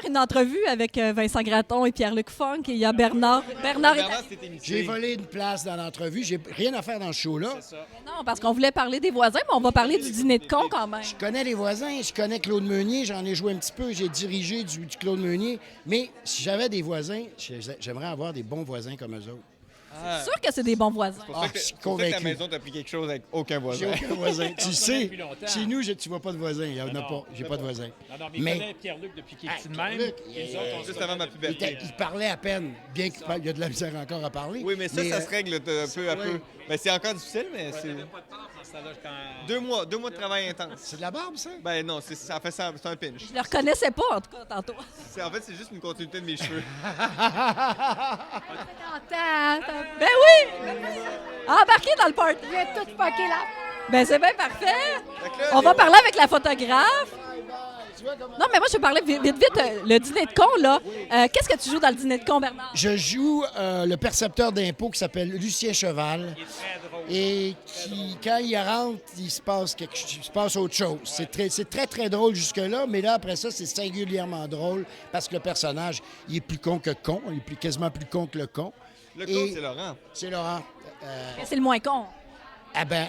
une entrevue avec Vincent Gratton et Pierre-Luc Funk et il y a Bernard. Bernard est à... J'ai volé une place dans l'entrevue. J'ai rien à faire dans ce show-là. Non, parce qu'on voulait parler des voisins, mais on va parler du dîner de con quand même. Je connais les voisins, je connais Claude Meunier, j'en ai joué un petit peu, j'ai dirigé du Claude Meunier. Mais si j'avais des voisins, j'aimerais avoir des bons voisins comme eux autres. C'est sûr que c'est des bons voisins. Je suis C'est pour ça que ta convaincu. maison, t'as pris quelque chose avec aucun voisin. J'ai aucun voisin. Tu sais, depuis longtemps. chez nous, tu vois pas de voisins. Il y en a pas. J'ai pas de voisins. Non, mais il connaît Pierre-Luc depuis qu'il est petit de même. Pierre-Luc, Et nous autres, on se Juste avant ma Il puberté. parlait à peine, bien qu'il y a de la misère encore à parler. Oui, mais ça se règle peu à peu. Mais c'est encore difficile, mais c'est... pas de temps dans ce temps-là quand... 2 mois de travail intense. C'est de la barbe, ça? Ben non, c'est un pinch. Je le reconnaissais pas, en tout cas, tantôt. En fait, c'est juste une continuité de mes cheveux. Ben oui! Embarquez dans le party. Je vais tout fucker là. Ben c'est bien parfait. Fait que là, On va parler avec la photographe. Non, mais moi, je parlais vite, le dîner de con, là. Qu'est-ce que tu joues dans le dîner de con, Bernard? Je joue le percepteur d'impôts qui s'appelle Lucien Cheval. Il est très drôle. Et quand il rentre, il se passe autre chose. C'est très, très drôle jusque-là, mais là, après ça, c'est singulièrement drôle parce que le personnage, il est plus con que con. Il est quasiment plus con que le con. le Et- con, c'est Laurent. C'est Laurent. C'est le moins con. Ah ben,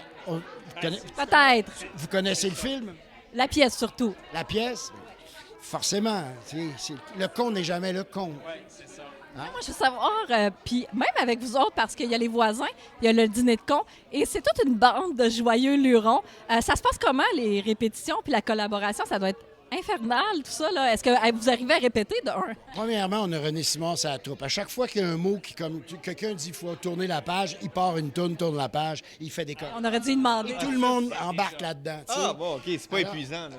Peut-être. vous connaissez le film? La pièce, surtout. La pièce? Forcément. Le con n'est jamais le con. Moi, je veux savoir, puis même avec vous autres, parce qu'il y a les voisins, il y a le dîner de con, et c'est toute une bande de joyeux lurons. Ça se passe comment, les répétitions puis la collaboration? Ça doit être infernal, tout ça, là. Est-ce que vous arrivez à répéter de un? Premièrement, on a René Simon à la troupe. À chaque fois qu'il y a un mot qui, comme quelqu'un dit, il faut tourner la page, il part une tourne la page, il fait des On aurait dû y demander. Tout le monde embarque là-dedans. tu sais. Ah bon, OK, c'est pas Alors, épuisant. Là.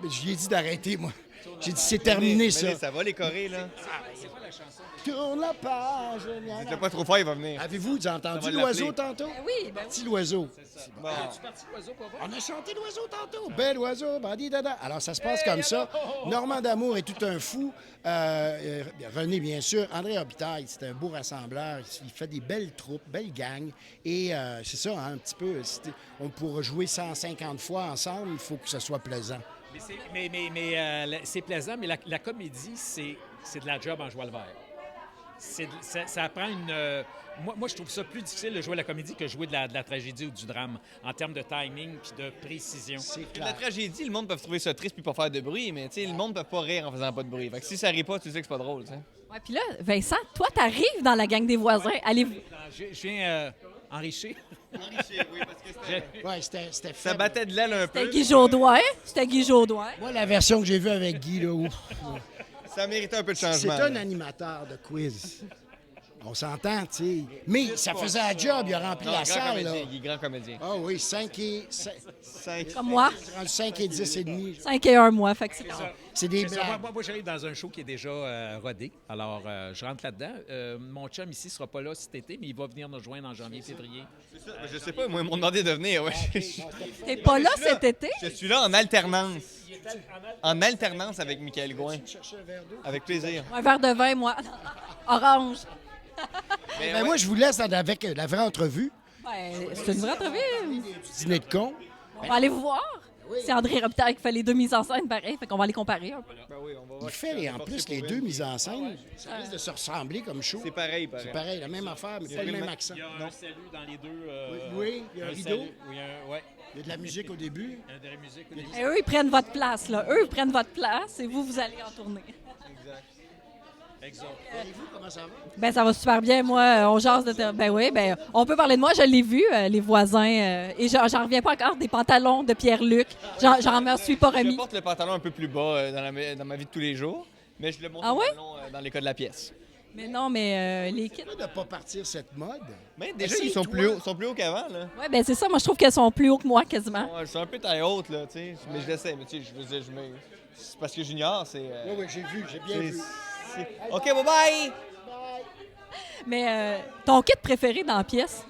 Je lui ai dit d'arrêter, moi. J'ai dit, c'est terminé, ça. Mais ça va, les chorés, là. Tourne la page. C'était pas trop fort, il va venir. Avez-vous Ça entendu va l'oiseau l'appeler. tantôt? Oui, ben Petit l'oiseau. Bon. On a chanté l'oiseau tantôt. Bel oiseau, bandi dada. Alors, ça se passe comme ça. Normand D'Amour est tout un fou. René, bien sûr. André Robitaille, c'est un beau rassembleur. Il fait des belles troupes, belles gangs. Et c'est ça, hein, un petit peu. On pourra jouer 150 fois ensemble. Il faut que ce soit plaisant. C'est plaisant, mais la comédie, c'est de la job en joie le vert. Ça prend une... Moi, je trouve ça plus difficile de jouer la comédie que jouer de la tragédie ou du drame, en termes de timing puis de précision. La tragédie, le monde peut trouver ça triste puis pas faire de bruit, mais tu sais, le monde peut pas rire en faisant pas de bruit. Fait que si ça rit pas, tu sais que c'est pas drôle, tu sais. ouais, puis là, Vincent, toi, t'arrives dans la gang des voisins. Allez, Je viens enrichir. Ouais, c'était Ça faible. battait de l'aile un c'était peu. Guy Jodoin. C'était Guy Jodoin. Moi, la version que j'ai vue avec Guy, là, ouf. Ça méritait un peu de C'est changement. un animateur de quiz. On s'entend, tu sais. Mais ça faisait la job, il a rempli la salle, là. Il est grand comédien. Ah oui, 5 et Comme moi. 5 et 10 et demi. 5 et 1 mois. Fait que c'est C'est des C'est ça. blagues. Moi, j'arrive dans un show qui est déjà rodé. Alors, je rentre là-dedans. Mon chum ici ne sera pas là cet été, mais il va venir nous rejoindre en janvier, février. Je sais pas, moi, ils m'ont demandé de venir. Ouais. T'es pas là cet été? Je suis là en alternance. En alternance avec Michael Gouin. Avec plaisir. Un verre de vin, moi. Orange. Mais Ben, ouais. moi, je vous laisse avec la vraie entrevue. Ben, c'est une vraie entrevue. Dîner de con. On va aller vous voir. C'est André Robitaille qui fait les deux mises en scène, pareil. Fait qu'on va les comparer un peu. Ben oui, on va Il voir fait si en ça plus porte les pour deux elle. mises en scène. Ça risque de se ressembler comme show. C'est pareil, C'est pareil. pareil, la même affaire, mais pas le même accent. Il y a un salut dans les deux. Oui, il y a un rideau. salut. Oui, ouais. Il y a de la musique au début. Il y a de la musique au début. Et eux, ils prennent votre place, là. Eux, ils prennent votre place et vous, vous allez en tournée. Exact. Et vous, comment ça va? Ben, ça va super bien, moi. On jase de... Ben oui, ben, on peut parler de moi. Je l'ai vu, les voisins. Et j'en reviens pas encore des pantalons de Pierre-Luc. J'en me suis pas Je remis. porte le pantalon un peu plus bas dans ma vie de tous les jours, mais je le monte Ah ouais? dans les cas de la pièce. Mais non, mais les kids... De ne pas partir cette mode. Mais déjà, Essaye, ils sont toi. plus hauts qu'avant, là. Ouais, ben c'est ça. Moi, je trouve qu'elles sont plus haut que moi, quasiment. Ouais, je suis un peu taille haute, là, tu sais. Mais je l'essaie, mais tu sais, je veux dire, c'est parce que junior, c'est... Oui, oui, j'ai vu, j'ai bien c'est- vu. OK, bye-bye! Mais ton kit préféré dans la pièce?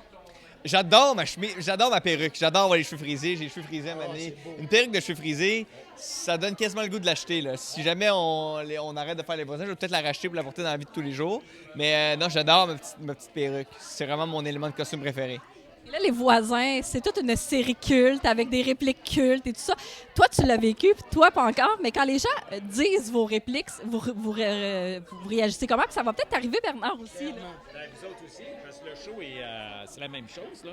J'adore ma chemise, j'adore ma perruque, j'adore avoir les cheveux frisés, j'ai les cheveux frisés à ma année. Une perruque de cheveux frisés, ça donne quasiment le goût de l'acheter, là. Si jamais on arrête de faire les voisins, je vais peut-être la racheter pour la porter dans la vie de tous les jours. Mais non, j'adore ma petite perruque. C'est vraiment mon élément de costume préféré. Et là, les voisins, c'est toute une série culte avec des répliques cultes et tout ça. Toi, tu l'as vécu, puis toi, pas encore. Mais quand les gens disent vos répliques, vous réagissez comment? Puis ça va peut-être arriver, Bernard, aussi. Là. Ben, vous autres aussi, parce que le show, c'est la même chose. Là.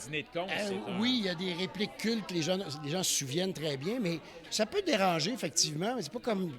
Dîner de con, c'est Oui, il y a des répliques cultes, les gens se souviennent très bien, mais ça peut déranger, effectivement. Mais c'est pas comme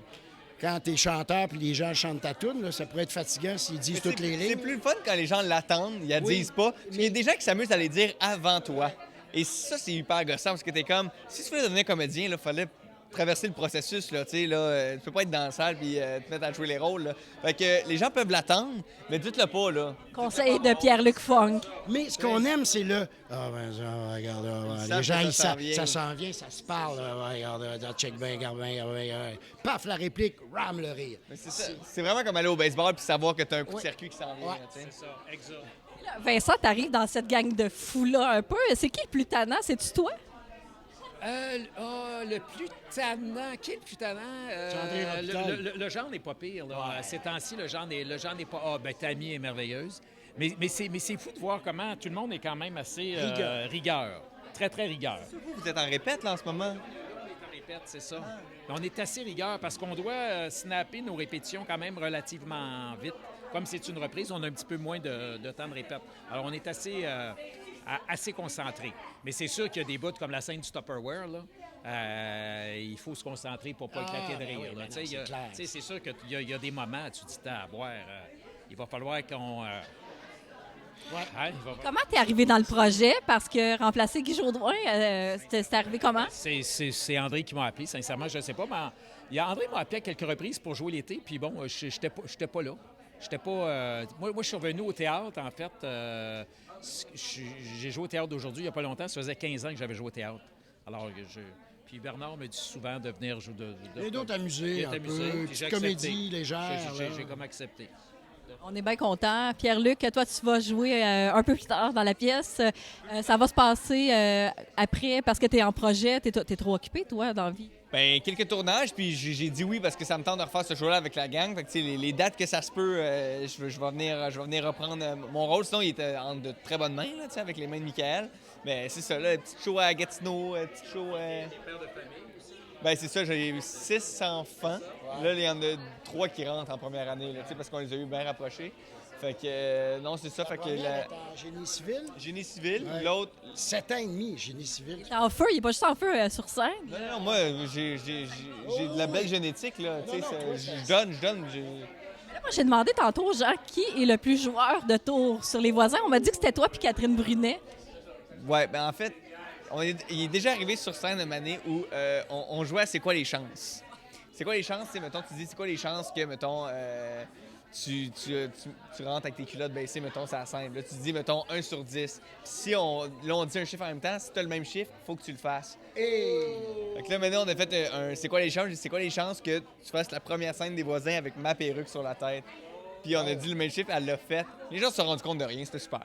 quand t'es chanteur puis les gens chantent ta toune, là, ça pourrait être fatigant s'ils disent toutes les lignes. C'est plus le fun quand les gens l'attendent, ils la disent pas. Parce qu'il y a des gens qui s'amusent à les dire avant toi. Et ça, c'est hyper gossant parce que t'es comme, si tu veux devenir comédien, il fallait traverser le processus, là, tu sais, là, tu peux pas être dans la salle puis te mettre à jouer les rôles, là. Fait que les gens peuvent l'attendre, mais dites-le pas, là. Conseil de Pierre-Luc Funk. Mais ce qu'on aime, c'est le « Ah, ben, ça, regarde, les gens, ça s'en vient, ça se parle, regarde, check bien, regarde bien, paf, la réplique, ram, le rire. » Mais c'est ça. C'est vraiment comme aller au baseball puis savoir que t'as un coup de circuit qui s'en vient, tu sais. C'est ça, exact. Vincent, t'arrives dans cette gang de fous-là un peu. C'est qui le plus tannant? C'est-tu toi? Le plus tannant. Qui est le plus tannant? Le genre n'est pas pire. Là. Ces temps-ci, le genre n'est pas... Ah, ben Tammy est merveilleuse. Mais c'est fou de voir comment tout le monde est quand même assez rigueur. Très, très rigueur. Vous êtes en répète, là, en ce moment? Répète, c'est ça. On est assez rigueur parce qu'on doit snapper nos répétitions quand même relativement vite. Comme c'est une reprise, on a un petit peu moins de temps de répète. Alors, on est assez concentré. Mais c'est sûr qu'il y a des bouts comme la scène du Tupperware, là. Il faut se concentrer pour ne pas éclater de rire. Oui, c'est sûr qu'il y a des moments, tu te dis, à boire, il va falloir qu'on... Comment t'es arrivé dans le projet? Parce que remplacer Guy Jodoin, c'est arrivé comment? C'est André qui m'a appelé, sincèrement, je ne sais pas. Mais André m'a appelé à quelques reprises pour jouer l'été, puis bon, je n'étais pas là. J'étais pas. Moi, je suis revenu au théâtre, en fait. J'ai joué au théâtre d'aujourd'hui il n'y a pas longtemps. Ça faisait 15 ans que j'avais joué au théâtre. Alors, puis Bernard me dit souvent de venir jouer Et d'autres amusés un peu, petite comédie légère. J'ai comme accepté. On est bien contents. Pierre-Luc, toi, tu vas jouer un peu plus tard dans la pièce. Ça va se passer après parce que tu es en projet. Tu es trop occupé, toi, dans la vie? Ben quelques tournages, puis j'ai dit oui parce que ça me tente de refaire ce show-là avec la gang. Fait que, tu sais, les dates que ça se peut, je vais venir reprendre mon rôle. Sinon, il était en de très bonnes mains, là, tu sais, avec les mains de Michael. Mais c'est ça, là, petit show à Gatineau, petit show... Père de famille aussi. Ben c'est ça, j'ai eu 6 enfants. Là, il y en a 3 qui rentrent en première année, là, tu sais, parce qu'on les a eu bien rapprochés. Fait que, non, c'est ça. Fait que Génie civil. Génie civil, Ouais. l'autre... 7 ans et demi, génie civil. Il est en feu, il n'est pas juste en feu sur scène. Non, moi, j'ai de la belle génétique, là. Tu sais, je donne. Là, moi, j'ai demandé tantôt aux gens qui est le plus joueur de tour sur les voisins. On m'a dit que c'était toi puis Catherine Brunet. Ouais, ben en fait, il est déjà arrivé sur scène une année où on jouait à C'est quoi les chances? C'est quoi les chances? Tu sais, mettons, tu dis c'est quoi les chances que, mettons, tu rentres avec tes culottes baissées, mettons, c'est la scène. Là, tu te dis, mettons, 1 sur 10. Puis si on dit un chiffre en même temps, si tu as le même chiffre, il faut que tu le fasses. Fait que là, maintenant, on a fait un C'est quoi les chances? C'est quoi les chances que tu fasses la première scène des voisins avec ma perruque sur la tête? Puis on a dit le même chiffre, elle l'a fait. Les gens se sont rendus compte de rien, c'était super.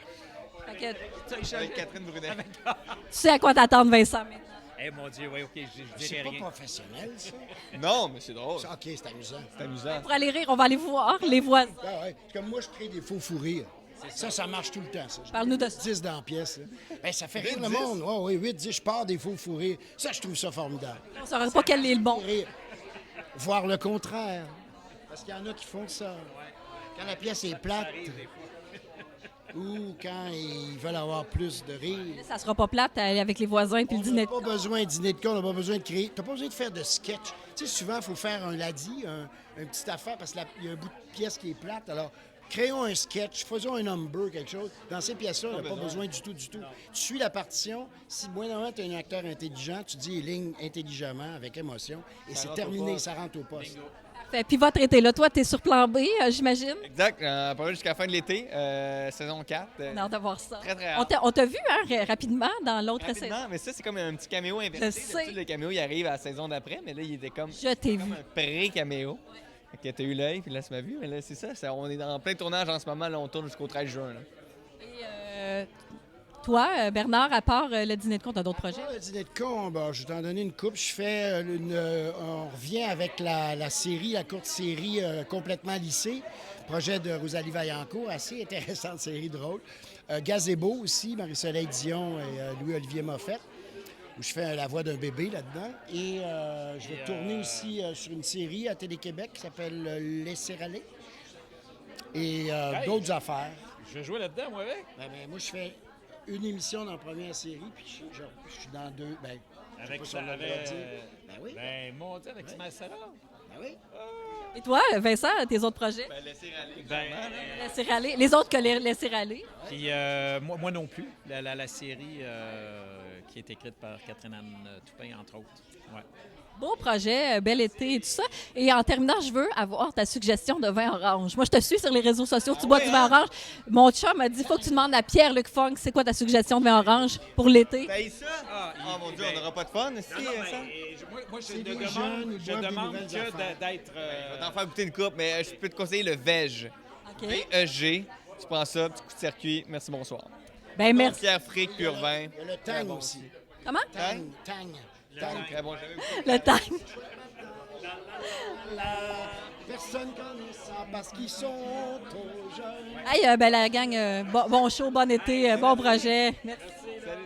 Fait que, Avec Catherine Brunet. tu sais à quoi t'attendre, Vincent, maintenant. Eh mon Dieu, oui, OK, je C'est dirais pas rien. professionnel, ça. Non, mais c'est drôle. OK, c'est amusant. C'est amusant. Pour aller rire, on va aller voir les voisins. Ah ouais. Comme moi, je crée des faux fous rires. Ça marche tout le temps, ça. Parle-nous de ça. 10 dans la pièce. Là. Ben, ça fait rire 8, le 10. monde. Oh, oui, 8, 10, je pars des faux fous rires. Ça, je trouve ça formidable. On ne saura pas quel est le bon. Rire. Voir le contraire. Parce qu'il y en a qui font ça. Quand la pièce est plate ou quand ils veulent avoir plus de rire. Ça sera pas plate avec les voisins puis le On dîner n'a de pas con. besoin de dîner de con, on n'a pas besoin de créer. Tu n'as pas besoin de faire de sketch. Tu sais, souvent, il faut faire un ladi, une petite affaire, parce qu'il y a un bout de pièce qui est plate. Alors, créons un sketch, faisons un number, quelque chose. Dans ces pièces-là, on n'a pas besoin du tout. Tu suis la partition. Si, moindrement, tu es un acteur intelligent, tu dis les lignes intelligemment, avec émotion, et c'est terminé, ça rentre au poste. Puis votre été là, toi, t'es sur plan B, j'imagine. Exact. Pas jusqu'à la fin de l'été, saison 4. On a hâte de voir ça. Très, très On hâte. On t'a vu rapidement dans l'autre saison. Rapidement, mais ça, c'est comme un petit caméo inversé. Je sais. D'habitude, le caméo, il arrive à la saison d'après, mais là, il était comme, Je t'ai vu. un pré-caméo. Fait que t'as eu l'œil, puis là, tu m'as vu. Mais là, c'est ça, on est en plein tournage en ce moment. Là, on tourne jusqu'au 13 juin. Là. Et, Toi, Bernard, à part le dîner de con, tu as d'autres projets? Le dîner de con, je vais t'en donner une coupe. Je fais on revient avec la série, la courte série complètement lissée. Projet de Rosalie Vaillancourt, assez intéressante série drôle. Gazebo aussi, Marie-Soleil Dion et Louis-Olivier Moffett, où je fais la voix d'un bébé là-dedans. Et je vais tourner aussi sur une série à Télé-Québec qui s'appelle Laisser aller. Et d'autres affaires. Je vais jouer là-dedans, moi, avec. Moi, je fais une émission dans la première série, puis je suis dans deux. Avec pas ça, si on a le droit de avec... dire. Oui. Mon Dieu, avec Timel Sarah. Oui. Et toi, Vincent, tes autres projets? Laisser aller. Laisser aller. Les autres que laisser aller. Puis moi non plus, la série qui est écrite par Catherine-Anne Toupin, entre autres. Ouais. Beau projet, bel été et tout ça. Et en terminant, je veux avoir ta suggestion de vin orange. Moi, je te suis sur les réseaux sociaux, tu bois du vin orange. Mon chum m'a dit, il faut que tu demandes à Pierre-Luc Funk, c'est quoi ta suggestion de vin orange pour l'été? Paye ça? Oh mon Dieu, on n'aura pas de fun ici, ça? Moi, je des jeunes, ils boivent des demande nouvelles que affaires. d'être... Je vais t'en faire goûter une coupe, mais je peux te conseiller le VEG. OK. VEG. Tu prends ça, petit coup de circuit. Merci, bonsoir. Ben merci. Pierre Frick, pur vin. Il y a le Très tang bon aussi. Comment? Tang. Très bon, j'avais beaucoup. Le temps. Personne connaît ça parce qu'ils sont trop jeunes. Hey, la gang, bon show, bon été, bon projet. Merci. Salut.